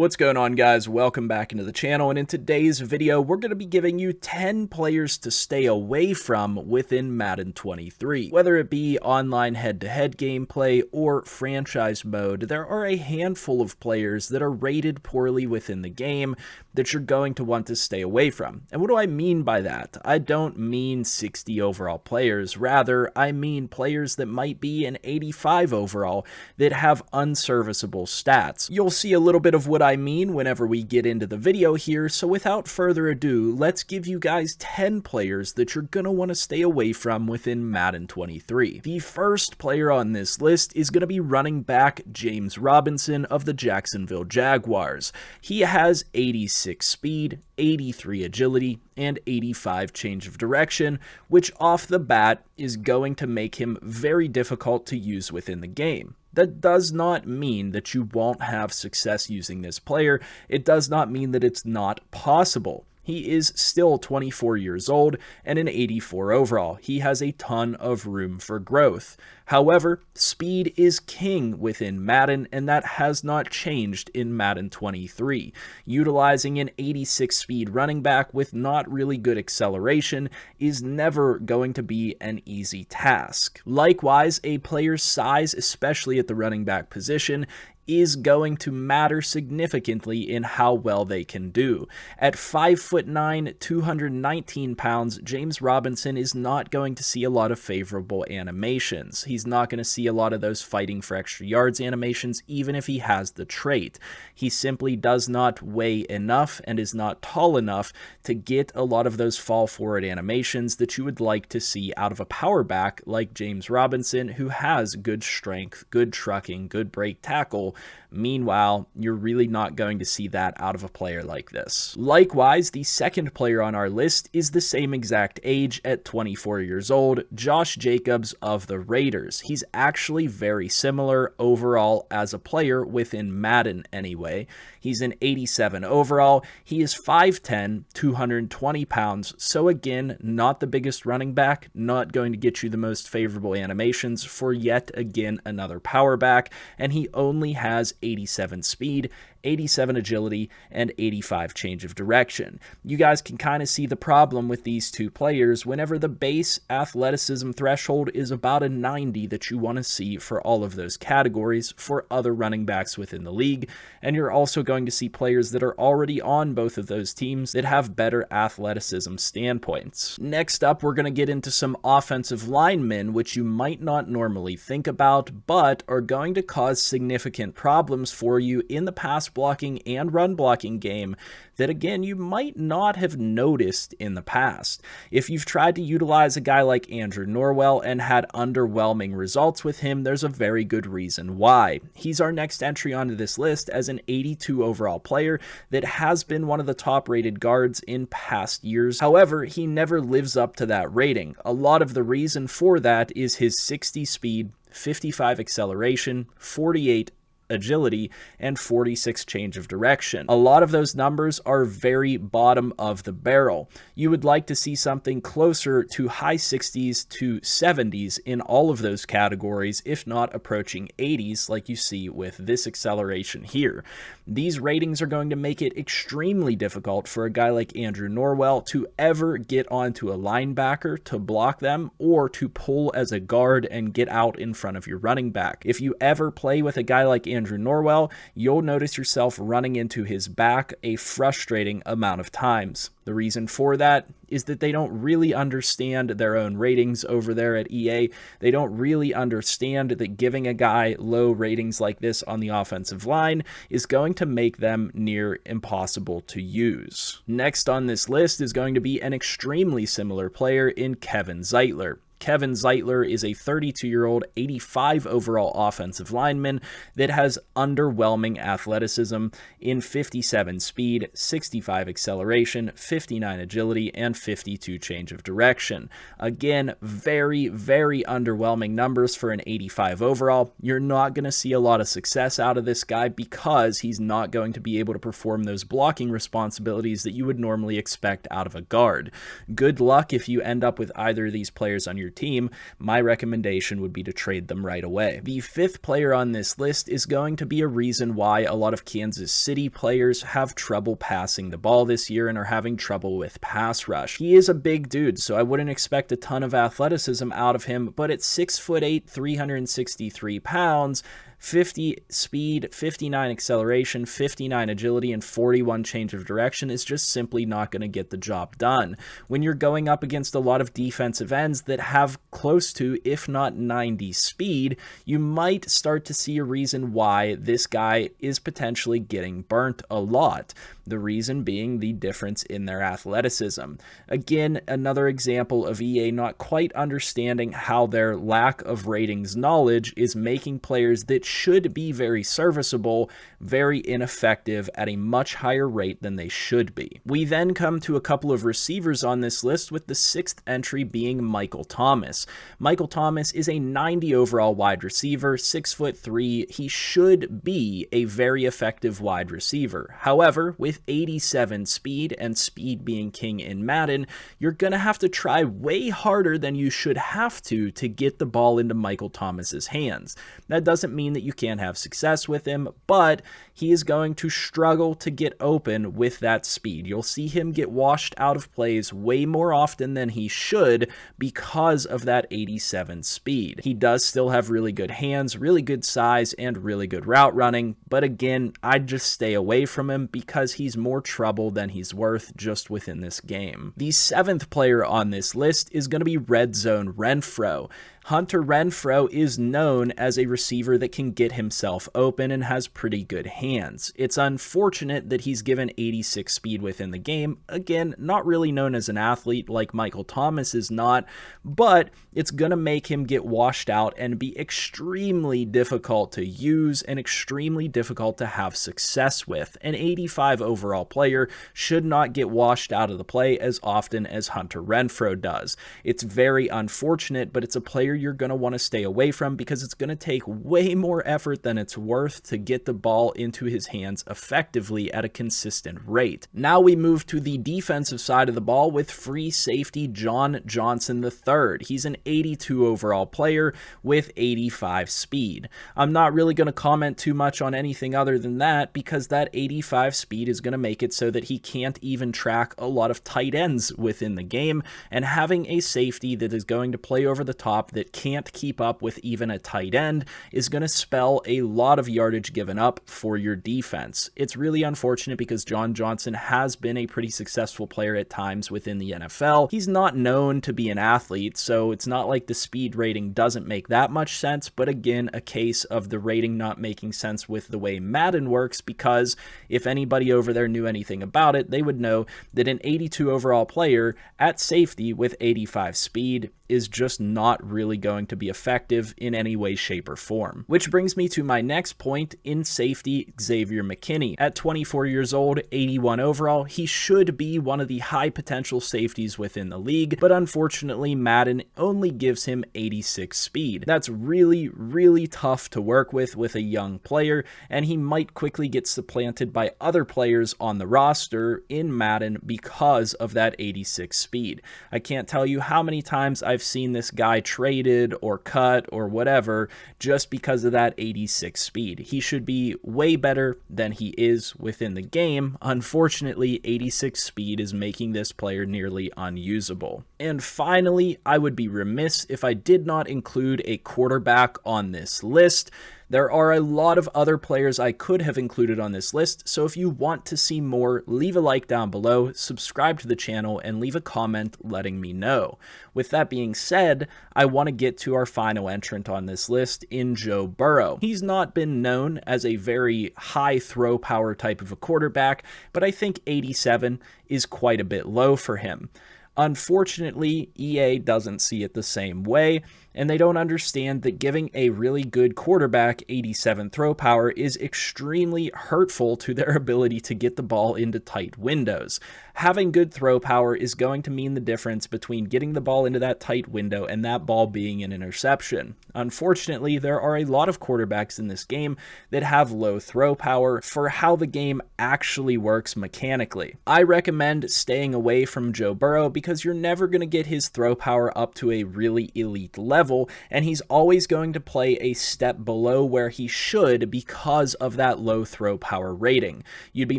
What's going on, guys? Welcome back into the channel, and in today's video we're going to be giving you 10 players to stay away from within Madden 23. Whether it be online head-to-head gameplay or franchise mode, there are a handful of players that are rated poorly within the game that you're going to want to stay away from. And what do I mean by that? I don't mean 60 overall players, rather I mean players that might be an 85 overall that have unserviceable stats. You'll see a little bit of what I mean whenever we get into the video here, so without further ado, let's give you guys 10 players that you're gonna want to stay away from within Madden 23. The first player on this list is gonna be running back James Robinson of the Jacksonville Jaguars. He has 86 speed, 83 agility, and 85 change of direction, which off the bat is going to make him very difficult to use within the game. That does not mean that you won't have success using this player. It does not mean that it's not possible. He is still 24 years old and an 84 overall. He has a ton of room for growth. However, speed is king within Madden, and that has not changed in Madden 23. Utilizing an 86 speed running back with not really good acceleration is never going to be an easy task. Likewise, a player's size, especially at the running back position, is going to matter significantly in how well they can do. At 5'9", 219 pounds, James Robinson is not going to see a lot of favorable animations. He's not going to see a lot of those fighting for extra yards animations, even if he has the trait. He simply does not weigh enough and is not tall enough to get a lot of those fall forward animations that you would like to see out of a power back like James Robinson, who has good strength, good trucking, good break tackle. Meanwhile, you're really not going to see that out of a player like this. Likewise, the second player on our list is the same exact age at 24 years old, Josh Jacobs of the Raiders. He's actually very similar overall as a player within Madden anyway. He's an 87 overall. He is 5'10", 220 pounds. So again, not the biggest running back, not going to get you the most favorable animations for yet again another power back, and he only has 87 speed, 87 agility, and 85 change of direction. You guys can kind of see the problem with these two players whenever the base athleticism threshold is about a 90 that you want to see for all of those categories for other running backs within the league, and you're also going to see players that are already on both of those teams that have better athleticism standpoints. Next up, we're going to get into some offensive linemen, which you might not normally think about, but are going to cause significant problems for you in the pass blocking and run blocking game that, again, you might not have noticed in the past. If you've tried to utilize a guy like Andrew Norwell and had underwhelming results with him, there's a very good reason why. He's our next entry onto this list as an 82 overall player that has been one of the top rated guards in past years. However, he never lives up to that rating. A lot of the reason for that is his 60 speed, 55 acceleration, 48 agility, and 46 change of direction. A lot of those numbers are very bottom of the barrel. You would like to see something closer to high 60s to 70s in all of those categories, if not approaching 80s like you see with this acceleration here. These ratings are going to make it extremely difficult for a guy like Andrew Norwell to ever get onto a linebacker to block them or to pull as a guard and get out in front of your running back. If you ever play with a guy like Andrew Norwell, you'll notice yourself running into his back a frustrating amount of times. The reason for that is that they don't really understand their own ratings over there at EA. They don't really understand that giving a guy low ratings like this on the offensive line is going to make them near impossible to use. Next on this list is going to be an extremely similar player in Kevin Zeitler. Kevin Zeitler is a 32-year-old, 85 overall offensive lineman that has underwhelming athleticism in 57 speed, 65 acceleration, 59 agility, and 52 change of direction. Again, very, very underwhelming numbers for an 85 overall. You're not going to see a lot of success out of this guy because he's not going to be able to perform those blocking responsibilities that you would normally expect out of a guard. Good luck if you end up with either of these players on your your team, my recommendation would be to trade them right away. The fifth player on this list is going to be a reason why a lot of Kansas City players have trouble passing the ball this year and are having trouble with pass rush. He is a big dude, so I wouldn't expect a ton of athleticism out of him, but at 6'8", 363 pounds, 50 speed, 59 acceleration, 59 agility, and 41 change of direction is just simply not going to get the job done. When you're going up against a lot of defensive ends that have close to, if not 90 speed, you might start to see a reason why this guy is potentially getting burnt a lot. The reason being the difference in their athleticism. Again, another example of EA not quite understanding how their lack of ratings knowledge is making players that should be very serviceable, very ineffective at a much higher rate than they should be. We then come to a couple of receivers on this list, with the sixth entry being Michael Thomas. Michael Thomas is a 90 overall wide receiver, 6'3". He should be a very effective wide receiver. However, with 87 speed, and speed being king in Madden, you're going to have to try way harder than you should have to get the ball into Michael Thomas's hands. That doesn't mean that you can't have success with him, but he is going to struggle to get open with that speed. You'll see him get washed out of plays way more often than he should because of that 87 speed. He does still have really good hands, really good size, and really good route running, but again, I'd just stay away from him because he's more trouble than he's worth just within this game. The seventh player on this list is going to be Red Zone Renfro. Hunter Renfro is known as a receiver that can get himself open and has pretty good hands. It's unfortunate that he's given 86 speed within the game. Again, not really known as an athlete like Michael Thomas is not, but it's going to make him get washed out and be extremely difficult to use and extremely difficult to have success with. An 85 overall player should not get washed out of the play as often as Hunter Renfro does. It's very unfortunate, but it's a player you're going to want to stay away from because it's going to take way more effort than it's worth to get the ball into his hands effectively at a consistent rate. Now we move to the defensive side of the ball with free safety John Johnson III. He's an 82 overall player with 85 speed. I'm not really going to comment too much on anything other than that because that 85 speed is going to make it so that he can't even track a lot of tight ends within the game, and having a safety that is going to play over the top that can't keep up with even a tight end is going to spell a lot of yardage given up for your defense. It's really unfortunate because John Johnson has been a pretty successful player at times within the NFL. He's not known to be an athlete, so it's not like the speed rating doesn't make that much sense, but again, a case of the rating not making sense with the way Madden works, because if anybody over there knew anything about it, they would know that an 82 overall player at safety with 85 speed is just not really going to be effective in any way, shape, or form. Which brings me to my next point in safety, Xavier McKinney. At 24 years old, 81 overall, he should be one of the high potential safeties within the league, but unfortunately Madden only gives him 86 speed. That's really, really tough to work with a young player, and he might quickly get supplanted by other players on the roster in Madden because of that 86 speed. I can't tell you how many times I've seen this guy traded or cut or whatever just because of that 86 speed. He should be way better than he is within the game. Unfortunately, 86 speed is making this player nearly unusable. And finally, I would be remiss if I did not include a quarterback on this list. There are a lot of other players I could have included on this list, so if you want to see more, leave a like down below, subscribe to the channel, and leave a comment letting me know. With that being said, I want to get to our final entrant on this list in Joe Burrow. He's not been known as a very high throw power type of a quarterback, but I think 87 is quite a bit low for him. Unfortunately, EA doesn't see it the same way, and they don't understand that giving a really good quarterback 87 throw power is extremely hurtful to their ability to get the ball into tight windows. Having good throw power is going to mean the difference between getting the ball into that tight window and that ball being an interception. Unfortunately, there are a lot of quarterbacks in this game that have low throw power for how the game actually works mechanically. I recommend staying away from Joe Burrow because you're never going to get his throw power up to a really elite level, and he's always going to play a step below where he should because of that low throw power rating. You'd be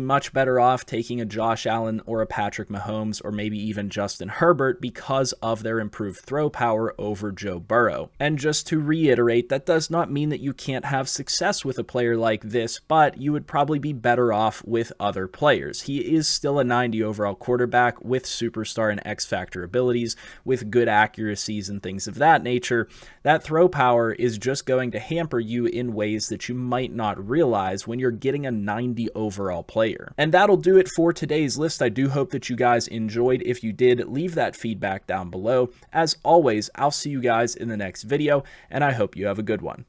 much better off taking a Josh Allen or a Patrick Mahomes or maybe even Justin Herbert because of their improved throw power over Joe Burrow. And just to reiterate, that does not mean that you can't have success with a player like this, but you would probably be better off with other players. He is still a 90 overall quarterback with superstar and X Factor abilities, with good accuracies and things of that nature. That throw power is just going to hamper you in ways that you might not realize when you're getting a 90 overall player. And that'll do it for today's list. I do hope that you guys enjoyed. If you did, leave that feedback down below. As always, I'll see you guys in the next video, and I hope you have a good one.